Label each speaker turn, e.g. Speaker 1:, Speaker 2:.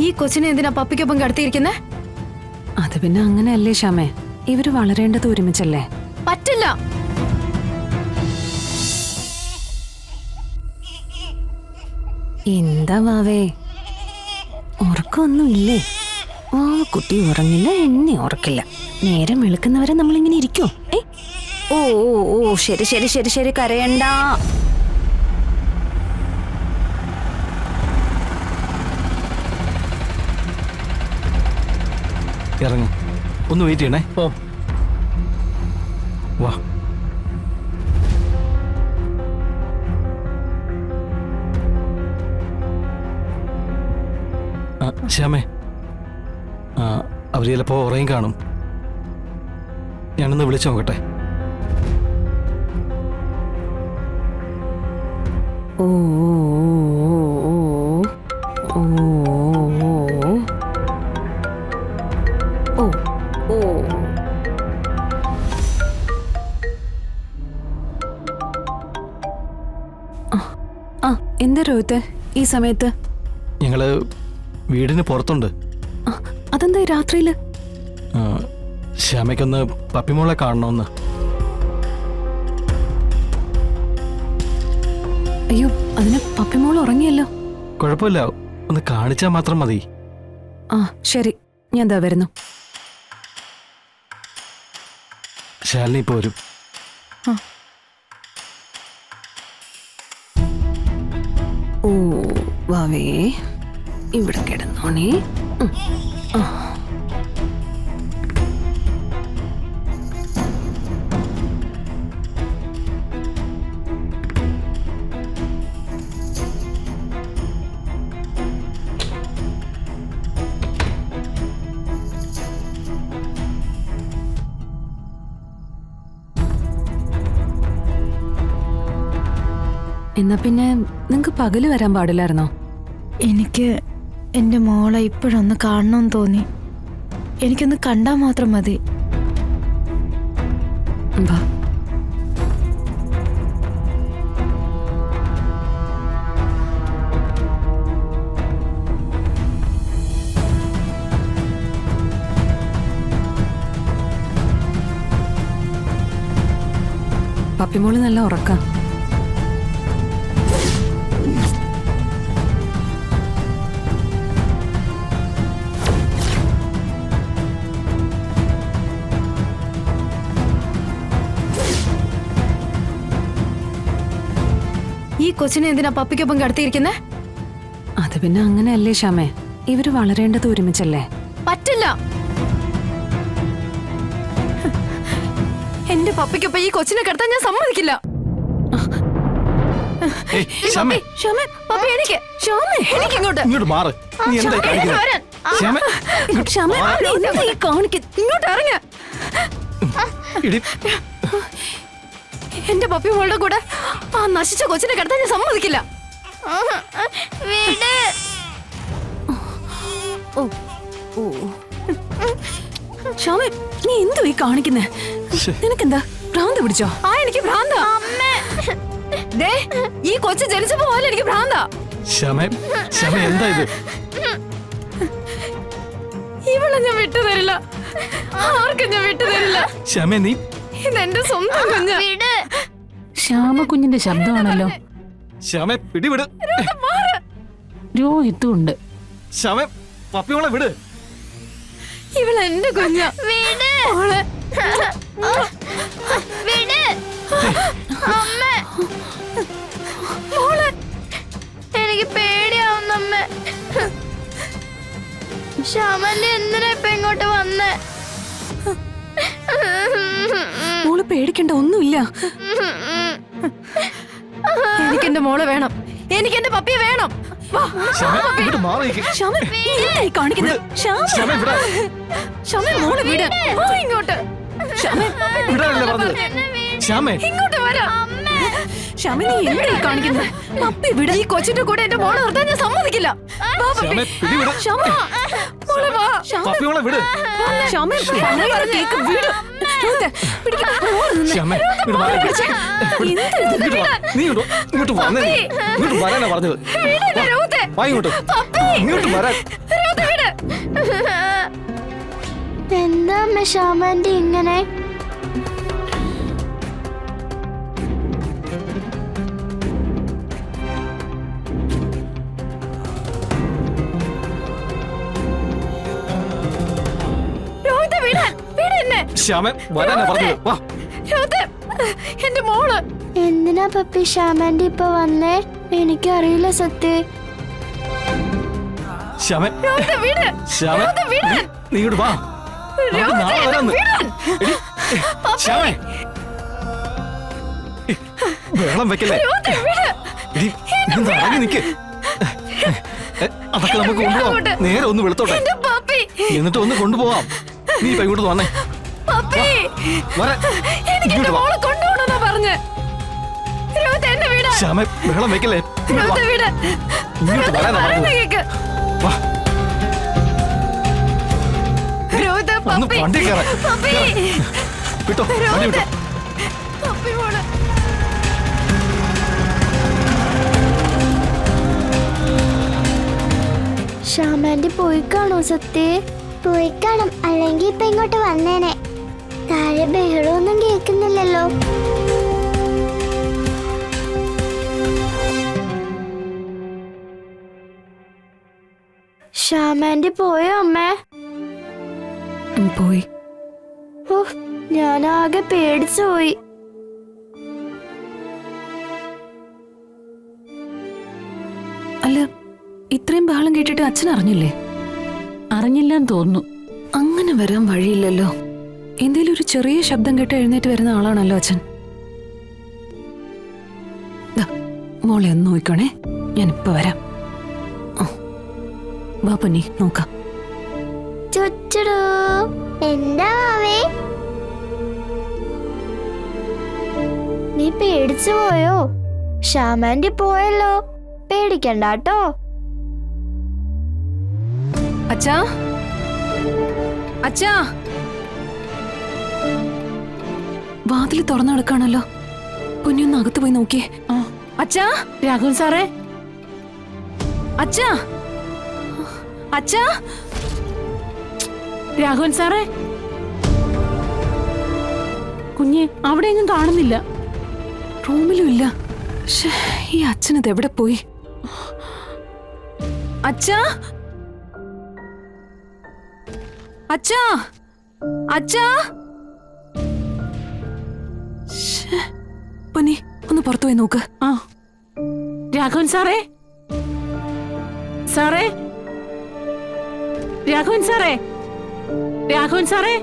Speaker 1: ഈ കൊച്ചിനെ എന്തിനാ പപ്പിക്കൊപ്പം കടത്തിയിരിക്കുന്നേ?
Speaker 2: അത് പിന്നെ അങ്ങനെയല്ലേ ശ്യാമേ, ഇവര് വളരേണ്ടത് ഒരുമിച്ചല്ലേ.
Speaker 1: പറ്റില്ല.
Speaker 2: എന്താ വാവേ, ഉറക്കമൊന്നും ഇല്ലേ? കുട്ടി ഉറങ്ങില്ല, എന്നെ ഉറക്കില്ല. നേരം വെളുക്കുന്നവരെ നമ്മളിങ്ങനെ ഇരിക്കോ? ഓ ഓ ഓ ശരി ശരി ശരി ശരി, കരയണ്ട.
Speaker 3: ഇറങ്ങി ഒന്ന് വെയിറ്റ് ചെയ്യണേ. വാ. ശ്യാമേ, അവർ ചിലപ്പോ ഉറങ്ങി കാണും. ഞാനൊന്ന് വിളിച്ചു നോക്കട്ടെ.
Speaker 2: ഓ ഓ ഓ ഓ. ആ എന്താ രോഹിത്തെ ഈ സമയത്ത്?
Speaker 3: ഞങ്ങള് വീടിന് പുറത്തുണ്ട്.
Speaker 2: അതെന്താ രാത്രിയില്?
Speaker 3: ശ്യാമയ്ക്കൊന്ന് പപ്പിമോളെ കാണണമെന്ന്.
Speaker 2: അയ്യോ, അതിന് പപ്പിമോൾ ഉറങ്ങിയല്ലോ.
Speaker 3: കുഴപ്പമില്ല, ഒന്ന് കാണിച്ചാൽ മാത്രം മതി.
Speaker 2: ആ ശരി, ഞാൻ ദാ വരുന്നു.
Speaker 3: ശാലിനി ഇപ്പൊ വരും.
Speaker 2: ഓ വാവേ, ഇവിടെ കിടന്നോണേ. എന്നാ പിന്നെ നിങ്ങക്ക് പകല് വരാൻ പാടില്ലായിരുന്നോ?
Speaker 1: എനിക്ക് എന്റെ മോളെ ഇപ്പോഴൊന്ന് കാണണമെന്ന് തോന്നി. എനിക്കൊന്ന് കണ്ടാൽ മാത്രം മതി.
Speaker 2: വാ. പപ്പിമോള് നല്ല ഉറക്കം.
Speaker 1: ഈ കൊച്ചിനെ എന്തിനാ പപ്പിക്കൊപ്പം കടത്തിയിരിക്കുന്നേ?
Speaker 2: അത് പിന്നെ അങ്ങനെയല്ലേ ശ്യാമേ, ഇവര് വളരേണ്ടത് ഒരുമിച്ചല്ലേ.
Speaker 1: പറ്റില്ല. എന്റെ പപ്പിക്കൊപ്പം ഈ കൊച്ചിനെ കിടത്താൻ ഞാൻ സമ്മതിക്കില്ല.
Speaker 3: ശ്യാമേ,
Speaker 1: ശ്യാമേ, പപ്പി എണീക്ക്. ശ്യാമേ, എണീക്ക് ഇങ്ങോട്ട്.
Speaker 3: ഇങ്ങോട്ട് മാറ്. നീ എന്താ കാണിക്കുന്നത്?
Speaker 1: വരാൻ.
Speaker 3: ശ്യാമേ,
Speaker 2: ശ്യാമേ, എന്താ ഈ
Speaker 1: ഇങ്ങോട്ട് ഇറങ്ങ.
Speaker 3: ഇടി.
Speaker 1: എന്റെ പപ്പി മോളുടെ കൂടെ ആ നശിച്ച കൊച്ചിനെ കിടത്താൻ ഞാൻ സമ്മതിക്കില്ല.
Speaker 2: ശ്യാമേ, നീ എന്തോ ഈ കാണിക്കുന്നേ? നിനക്കെന്താ ഭ്രാന്ത് പിടിച്ചോ?
Speaker 1: ആ എനിക്ക് ഭ്രാന്താ. ദേ, ഈ കൊച്ചു ജനിച്ചപ്പോ പോലെ എനിക്ക് ഭ്രാന്താ.
Speaker 3: ശ്യാമേ, ശ്യാമേ, എന്താ ഇത്?
Speaker 1: ഇവളെ ഞാൻ വിട്ടുതരില്ല. ആർക്കും ഞാൻ വിട്ടുതരില്ല.
Speaker 3: ശ്യാമേ, നീ
Speaker 1: ഇതെന്റെ സ്വന്തം കുഞ്ഞാ.
Speaker 4: ശ്യാമക്കുഞ്ഞിന്റെ ശബ്ദമാണല്ലോ.
Speaker 3: ശ്യാമേ, പിടിവിട്.
Speaker 4: രോഹിത്തും ഉണ്ട്.
Speaker 3: ശ്യാമേ, പപ്പിമോളെ വിട്.
Speaker 1: ഇവളെ എന്റെ കുഞ്ഞാ. മോളെ. മോളെ, എനിക്ക് പേടിയാവുന്നമ്മ. ശ്യാമന്റെ എന്തിനാ ഇപ്പൊ ഇങ്ങോട്ട് വന്നേ?
Speaker 2: മോള് പേടിക്കണ്ട, ഒന്നുമില്ല.
Speaker 1: എനിക്ക് എന്റെ മോളെ വേണം. എനിക്ക് എന്റെ പപ്പിയെ വേണം.
Speaker 3: ശ്യാമേ, ഇങ്ങോട്ട് മാറി നിൽക്ക്.
Speaker 2: ശ്യാമേ, നീ എന്താ ഈ കാണിക്കുന്നത്?
Speaker 3: ശ്യാമേ, വിടാ.
Speaker 2: ശ്യാമേ, മോളെ വിട്.
Speaker 1: ഇങ്ങോട്ട്.
Speaker 2: ശ്യാമേ,
Speaker 3: വിടാനല്ലേ പറഞ്ഞത്? ശ്യാമേ,
Speaker 1: ഇങ്ങോട്ട് വരാം.
Speaker 2: ശ്യാമേ, നീ എന്താ ഈ കാണിക്കുന്നത്? പപ്പി വിട്.
Speaker 1: ഈ കൊച്ചിന്റെ കൂടെ എന്റെ മോളെ നിർത്താൻ ഞാൻ സമ്മതിക്കില്ല. വാ പപ്പി.
Speaker 3: ശ്യാമേ, പിടിവിട്.
Speaker 2: ശ്യാമേ,
Speaker 1: മോളെ വാ.
Speaker 3: പപ്പിമോളെ വിട്.
Speaker 2: ശ്യാമേ, പറയുന്നത് കേക്ക്, വിട്. രോഹിത്തെ, പിടിക്ക്. മോള് നിന്ന്.
Speaker 3: ശ്യാമേ, ഇങ്ങോട്ട് മാറി നിൽക്ക്.
Speaker 2: എന്താ ഇത്?
Speaker 3: ഇങ്ങോട്ട് വാ. നീ ഇങ്ങോട്ട് വന്നേ. ഇങ്ങോട്ട് വരാനാ പറഞ്ഞത്.
Speaker 1: രോഹിത്തെ.
Speaker 3: വാ ഇങ്ങോട്ട്. ഇങ്ങോട്ട് വരാൻ.
Speaker 5: എന്താ അമ്മ ശ്യാമാൻറ്റി ഇങ്ങനെ?
Speaker 3: ശ്യാമേ വരാനാ പറഞ്ഞത്. വാ.
Speaker 1: എന്റെ മോള്.
Speaker 5: എന്തിനാ പപ്പി ശ്യാമാൻറ്റി ഇപ്പൊ വന്നേ? എനിക്കറിയില്ല സത്യ.
Speaker 3: ശ്യാമേ ശ്യാമേ നീ ഇങ്ങോട്ട് വാ. നമുക്ക് നാളെ വരാന്ന്. എടി, ശ്യാമേ വെള്ളം വെക്കല്ലേ. എടി, നീ ഒന്ന് ഇറങ്ങി നിക്ക്. അതൊക്കെ നമുക്ക് കൊണ്ടുപോവാം. നേരെ ഒന്ന് വെളുത്തോട്ടെ, എന്നിട്ട് ഒന്ന് കൊണ്ടുപോവാം. നീ ഇപ്പൊ ഇങ്ങോട്ട് വന്നേ. ഇങ്ങോട്ട് വാ. ശ്യാമേ വെള്ളം വെക്കല്ലേ. ഇങ്ങോട്ട് വരാനാ പറഞ്ഞത്. വാ. ഒന്ന് വണ്ടി കയറാൻ. വിട്ടോ, വണ്ടി വിട്ടോ.
Speaker 5: ശ്യാമാൻറ്റി പോയി കാണോ സത്യ? പോയി കാണും, അല്ലെങ്കിൽ ഇപ്പൊ ഇങ്ങോട്ട് വന്നേനെ. താഴെ ബഹളമൊന്നും കേൾക്കുന്നില്ലല്ലോ. ശ്യാമാൻറ്റി പോയോ അമ്മേ?
Speaker 2: പോയി.
Speaker 5: ഞാനാകെ പേടിച്ചു പോയി.
Speaker 2: അല്ല, ഇത്രയും ബഹളം കേട്ടിട്ട് അച്ഛൻ അറിഞ്ഞില്ലേ?
Speaker 4: അറിഞ്ഞില്ലെന്ന് തോന്നുന്നു.
Speaker 2: അങ്ങനെ വരാൻ വഴിയില്ലല്ലോ. എന്തേലും ഒരു ചെറിയ ശബ്ദം കേട്ട് എഴുന്നേറ്റ് വരുന്ന ആളാണല്ലോ അച്ഛൻ. ദാ, മോളെ ഒന്ന് നോക്കണേ, ഞാനിപ്പോ വരാം. വാ പൊന്നി, നോക്കാം.
Speaker 5: ചുച്ചടോ, എന്താ മാവേ? നീ പേടിച്ചു പോയോ? ശ്യാമാൻറ്റി പോയല്ലോ, പേടിക്കണ്ടാട്ടോ.
Speaker 2: അച്ഛാ, അച്ഛാ, വാതിൽ തുറന്നു കിടക്കാണല്ലോ. പൊന്നി ഒന്ന് അകത്ത് പോയി നോക്കിയേ. അച്ഛാ,
Speaker 4: രാഘവൻ സാറേ,
Speaker 2: അച്ഛാ, അച്ഛാ,
Speaker 4: രാഘവൻ സാറേ. കുഞ്ഞെ അവിടെ എങ്ങും കാണുന്നില്ല.
Speaker 2: റൂമിലും ഇല്ല. ശ്ശേ, ഈ അച്ഛനത് എവിടെ പോയി? അച്ഛാ, അച്ഛാ, അച്ഛാ. ശ്ശേ, പൊന്നി ഒന്ന് പുറത്തു പോയി നോക്ക്.
Speaker 4: ആ, രാഘവൻ സാറേ, സാറേ, രാഘവൻ സാറേ, രാഘവൻ സാറേ.